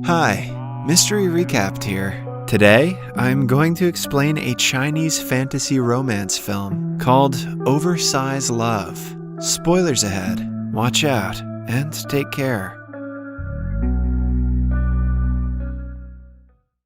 Hi, Mystery Recapped here. Today, I'm going to explain a Chinese fantasy romance film called Oversize Love. Spoilers ahead, watch out, and take care.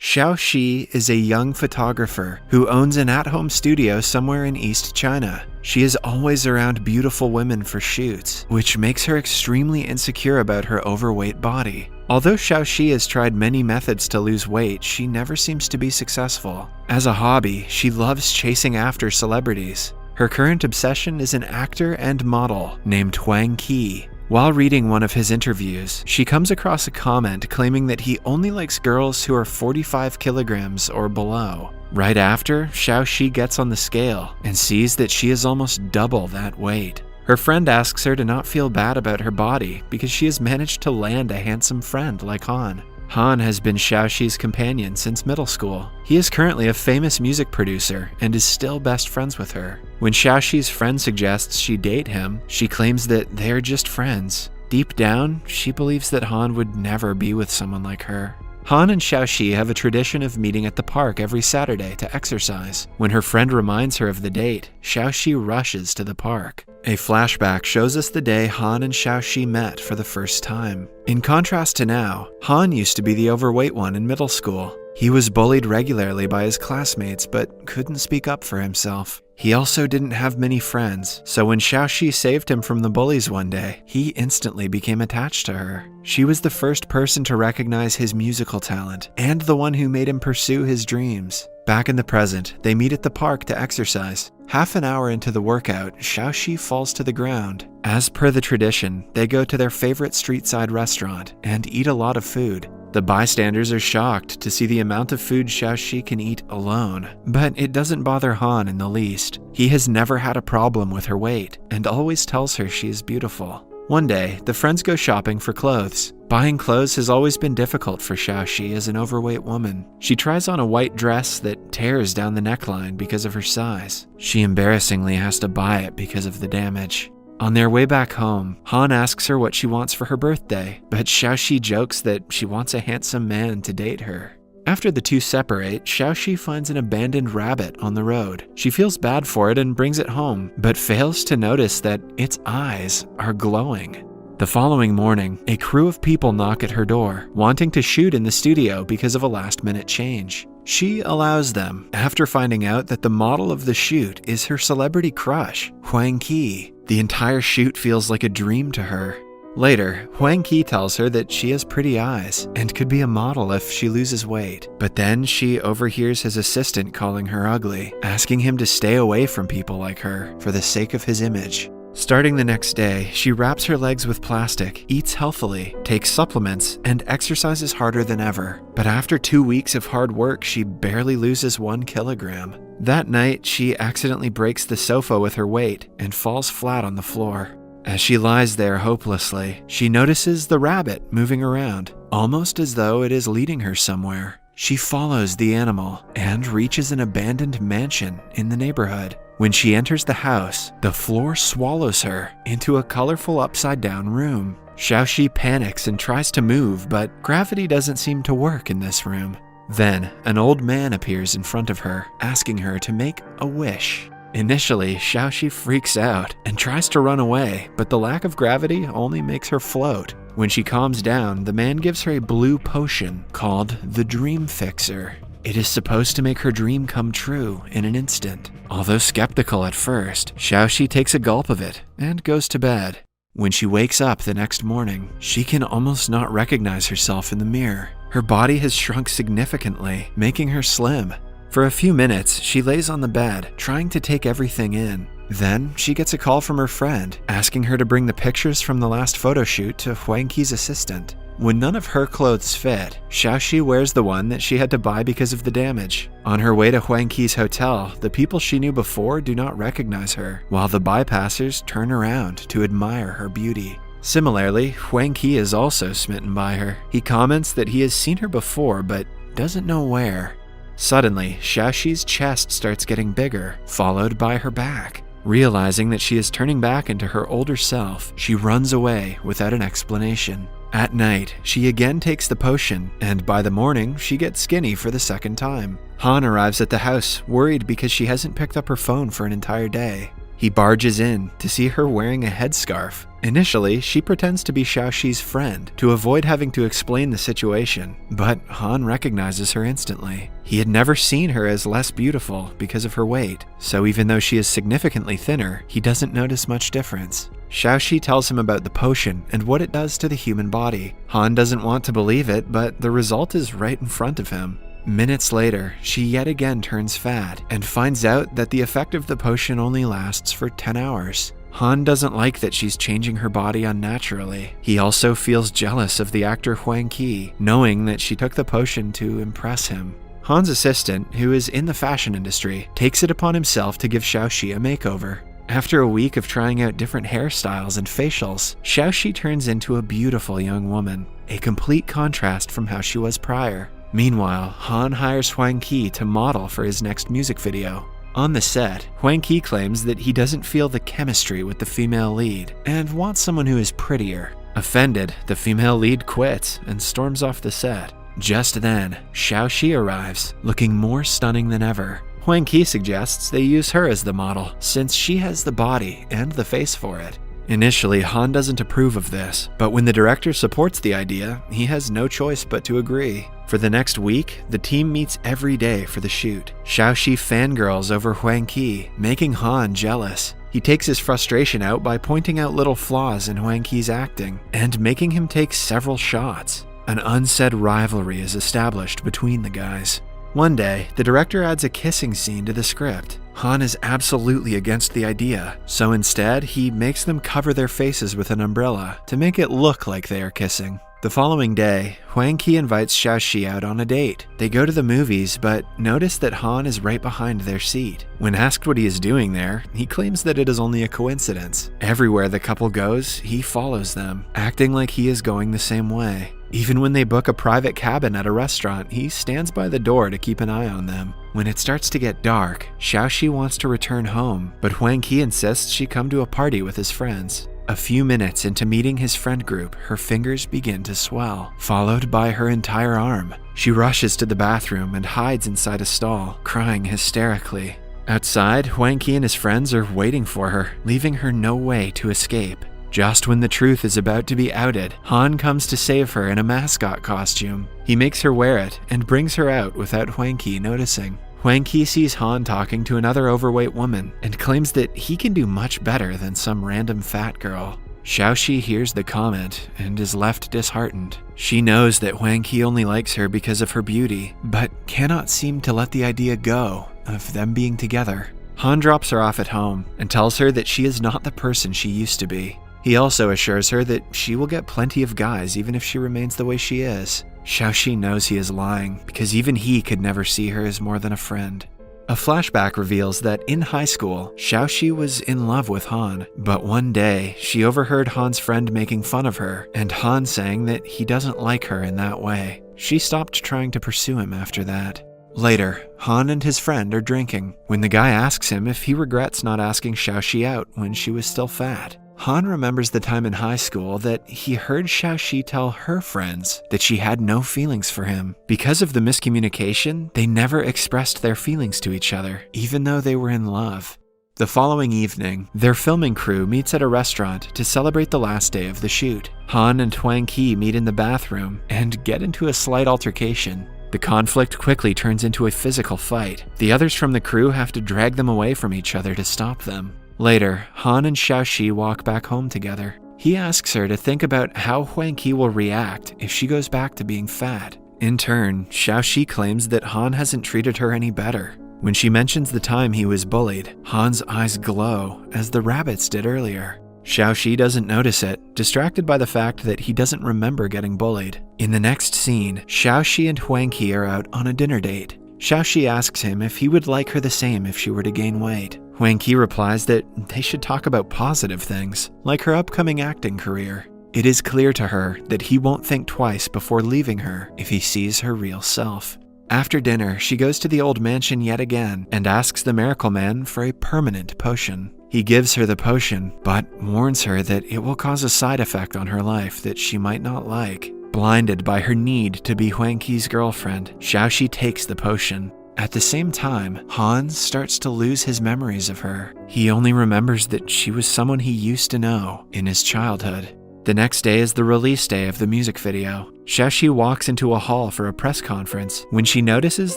Xiao Xi is a young photographer who owns an at-home studio somewhere in East China. She is always around beautiful women for shoots, which makes her extremely insecure about her overweight body. Although Xiao Xi has tried many methods to lose weight, she never seems to be successful. As a hobby, she loves chasing after celebrities. Her current obsession is an actor and model named Huang Ke. While reading one of his interviews, she comes across a comment claiming that he only likes girls who are 45 kilograms or below. Right after, Xiao Xi gets on the scale and sees that she is almost double that weight. Her friend asks her to not feel bad about her body because she has managed to land a handsome friend like Han. Han has been Xiao Xi's companion since middle school. He is currently a famous music producer and is still best friends with her. When Xiao Xi's friend suggests she date him, she claims that they're just friends. Deep down, she believes that Han would never be with someone like her. Han and Xiao Xi have a tradition of meeting at the park every Saturday to exercise. When her friend reminds her of the date, Xiao Xi rushes to the park. A flashback shows us the day Han and Xiao Xi met for the first time. In contrast to now, Han used to be the overweight one in middle school. He was bullied regularly by his classmates but couldn't speak up for himself. He also didn't have many friends, so when Xiao Xi saved him from the bullies one day, he instantly became attached to her. She was the first person to recognize his musical talent, and the one who made him pursue his dreams. Back in the present, they meet at the park to exercise. Half an hour into the workout, Xiao Xi falls to the ground. As per the tradition, they go to their favorite street-side restaurant and eat a lot of food. The bystanders are shocked to see the amount of food Xiao Xi can eat alone, but it doesn't bother Han in the least. He has never had a problem with her weight and always tells her she is beautiful. One day, the friends go shopping for clothes. Buying clothes has always been difficult for Xiao Xi as an overweight woman. She tries on a white dress that tears down the neckline because of her size. She embarrassingly has to buy it because of the damage. On their way back home, Han asks her what she wants for her birthday, but Xiao Xi jokes that she wants a handsome man to date her. After the two separate, Xiao Xi finds an abandoned rabbit on the road. She feels bad for it and brings it home, but fails to notice that its eyes are glowing. The following morning, a crew of people knock at her door, wanting to shoot in the studio because of a last-minute change. She allows them, after finding out that the model of the shoot is her celebrity crush, Huang Ke. The entire shoot feels like a dream to her. Later, Huang Ke tells her that she has pretty eyes and could be a model if she loses weight. But then she overhears his assistant calling her ugly, asking him to stay away from people like her for the sake of his image. Starting the next day, she wraps her legs with plastic, eats healthily, takes supplements, and exercises harder than ever. But after 2 weeks of hard work, she barely loses 1 kilogram. That night, she accidentally breaks the sofa with her weight and falls flat on the floor. As she lies there hopelessly, she notices the rabbit moving around, almost as though it is leading her somewhere. She follows the animal and reaches an abandoned mansion in the neighborhood. When she enters the house, the floor swallows her into a colorful upside-down room. Xiao Xi panics and tries to move, but gravity doesn't seem to work in this room. Then, an old man appears in front of her, asking her to make a wish. Initially, Xiao Xi freaks out and tries to run away, but the lack of gravity only makes her float. When she calms down, the man gives her a blue potion called the Dream Fixer. It is supposed to make her dream come true in an instant. Although skeptical at first, Xiao Xi takes a gulp of it and goes to bed. When she wakes up the next morning, she can almost not recognize herself in the mirror. Her body has shrunk significantly, making her slim. For a few minutes, she lays on the bed, trying to take everything in. Then, she gets a call from her friend, asking her to bring the pictures from the last photo shoot to Huang Ke's assistant. When none of her clothes fit, Xiao Xi wears the one that she had to buy because of the damage. On her way to Huang Ke's hotel, the people she knew before do not recognize her, while the bypassers turn around to admire her beauty. Similarly, Huang Ke is also smitten by her. He comments that he has seen her before, but doesn't know where. Suddenly, Xiao Xi's chest starts getting bigger, followed by her back. Realizing that she is turning back into her older self, she runs away without an explanation. At night, she again takes the potion, and by the morning, she gets skinny for the second time. Han arrives at the house, worried because she hasn't picked up her phone for an entire day. He barges in to see her wearing a headscarf. Initially, she pretends to be Xiao Xi's friend to avoid having to explain the situation, but Han recognizes her instantly. He had never seen her as less beautiful because of her weight, so even though she is significantly thinner, he doesn't notice much difference. Xiao Xi tells him about the potion and what it does to the human body. Han doesn't want to believe it, but the result is right in front of him. Minutes later, she yet again turns fat and finds out that the effect of the potion only lasts for 10 hours. Han doesn't like that she's changing her body unnaturally. He also feels jealous of the actor Huang Ke, knowing that she took the potion to impress him. Han's assistant, who is in the fashion industry, takes it upon himself to give Xiao Xi a makeover. After a week of trying out different hairstyles and facials, Xiao Xi turns into a beautiful young woman, a complete contrast from how she was prior. Meanwhile, Han hires Huang Ke to model for his next music video. On the set, Huang Ke claims that he doesn't feel the chemistry with the female lead and wants someone who is prettier. Offended, the female lead quits and storms off the set. Just then, Xiao Xi arrives, looking more stunning than ever. Huang Ke suggests they use her as the model, since she has the body and the face for it. Initially, Han doesn't approve of this, but when the director supports the idea, he has no choice but to agree. For the next week, the team meets every day for the shoot. Xiao Xi fangirls over Huang Ke, making Han jealous. He takes his frustration out by pointing out little flaws in Huang Ke's acting, and making him take several shots. An unsaid rivalry is established between the guys. One day, the director adds a kissing scene to the script. Han is absolutely against the idea, so instead, he makes them cover their faces with an umbrella to make it look like they are kissing. The following day, Huang Ke invites Xiao Xi out on a date. They go to the movies, but notice that Han is right behind their seat. When asked what he is doing there, he claims that it is only a coincidence. Everywhere the couple goes, he follows them, acting like he is going the same way. Even when they book a private cabin at a restaurant, he stands by the door to keep an eye on them. When it starts to get dark, Xiao Xi wants to return home, but Huang Ke insists she come to a party with his friends. A few minutes into meeting his friend group, her fingers begin to swell, followed by her entire arm. She rushes to the bathroom and hides inside a stall, crying hysterically. Outside, Huang Ke and his friends are waiting for her, leaving her no way to escape. Just when the truth is about to be outed, Han comes to save her in a mascot costume. He makes her wear it and brings her out without Huang Ke noticing. Huang Ke sees Han talking to another overweight woman and claims that he can do much better than some random fat girl. Xiao Xi hears the comment and is left disheartened. She knows that Huang Ke only likes her because of her beauty, but cannot seem to let the idea go of them being together. Han drops her off at home and tells her that she is not the person she used to be. He also assures her that she will get plenty of guys even if she remains the way she is. Xiao Xi knows he is lying because even he could never see her as more than a friend. A flashback reveals that in high school, Xiao Xi was in love with Han, but one day she overheard Han's friend making fun of her and Han saying that he doesn't like her in that way. She stopped trying to pursue him after that. Later, Han and his friend are drinking when the guy asks him if he regrets not asking Xiao Xi out when she was still fat. Han remembers the time in high school that he heard Xiao Xi tell her friends that she had no feelings for him. Because of the miscommunication, they never expressed their feelings to each other, even though they were in love. The following evening, their filming crew meets at a restaurant to celebrate the last day of the shoot. Han and Huang Ke meet in the bathroom and get into a slight altercation. The conflict quickly turns into a physical fight. The others from the crew have to drag them away from each other to stop them. Later, Han and Xiao Xi walk back home together. He asks her to think about how Huang Ke will react if she goes back to being fat. In turn, Xiao Xi claims that Han hasn't treated her any better. When she mentions the time he was bullied, Han's eyes glow, as the rabbits did earlier. Xiao Xi doesn't notice it, distracted by the fact that he doesn't remember getting bullied. In the next scene, Xiao Xi and Huang Ke are out on a dinner date. Xiao Xi asks him if he would like her the same if she were to gain weight. Huang Ke replies that they should talk about positive things, like her upcoming acting career. It is clear to her that he won't think twice before leaving her if he sees her real self. After dinner, she goes to the old mansion yet again and asks the miracle man for a permanent potion. He gives her the potion, but warns her that it will cause a side effect on her life that she might not like. Blinded by her need to be Huang Ke's girlfriend, Xiao Xi takes the potion. At the same time, Han starts to lose his memories of her. He only remembers that she was someone he used to know in his childhood. The next day is the release day of the music video. Xiao Xi walks into a hall for a press conference when she notices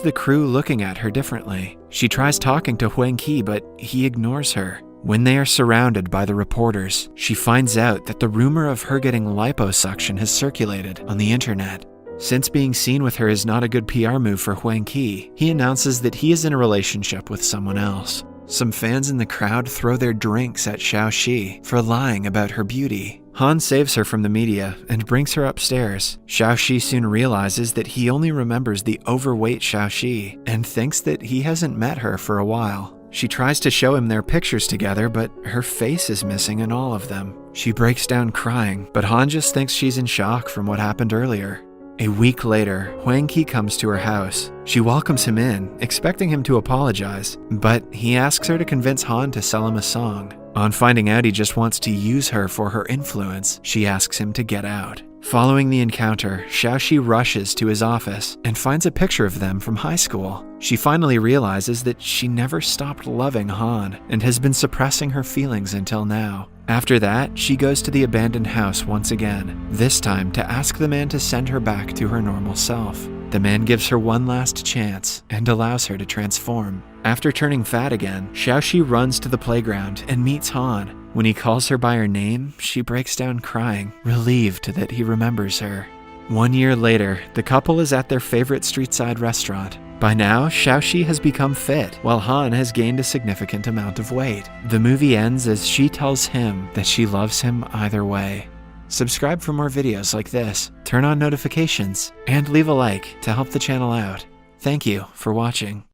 the crew looking at her differently. She tries talking to Huang Ke, but he ignores her. When they are surrounded by the reporters, she finds out that the rumor of her getting liposuction has circulated on the internet. Since being seen with her is not a good PR move for Huang Ke, he announces that he is in a relationship with someone else. Some fans in the crowd throw their drinks at Xiao Xi for lying about her beauty. Han saves her from the media and brings her upstairs. Xiao Xi soon realizes that he only remembers the overweight Xiao Xi and thinks that he hasn't met her for a while. She tries to show him their pictures together, but her face is missing in all of them. She breaks down crying, but Han just thinks she's in shock from what happened earlier. A week later, Huang Ke comes to her house. She welcomes him in, expecting him to apologize, but he asks her to convince Han to sell him a song. On finding out he just wants to use her for her influence, she asks him to get out. Following the encounter, Xiao Xi rushes to his office and finds a picture of them from high school. She finally realizes that she never stopped loving Han and has been suppressing her feelings until now. After that, she goes to the abandoned house once again, this time to ask the man to send her back to her normal self. The man gives her one last chance and allows her to transform. After turning fat again, Xiao Xi runs to the playground and meets Han. When he calls her by her name, she breaks down crying, relieved that he remembers her. 1 year later, the couple is at their favorite street-side restaurant. By now, Xiao Xi has become fit, while Han has gained a significant amount of weight. The movie ends as she tells him that she loves him either way. Subscribe for more videos like this, turn on notifications, and leave a like to help the channel out. Thank you for watching.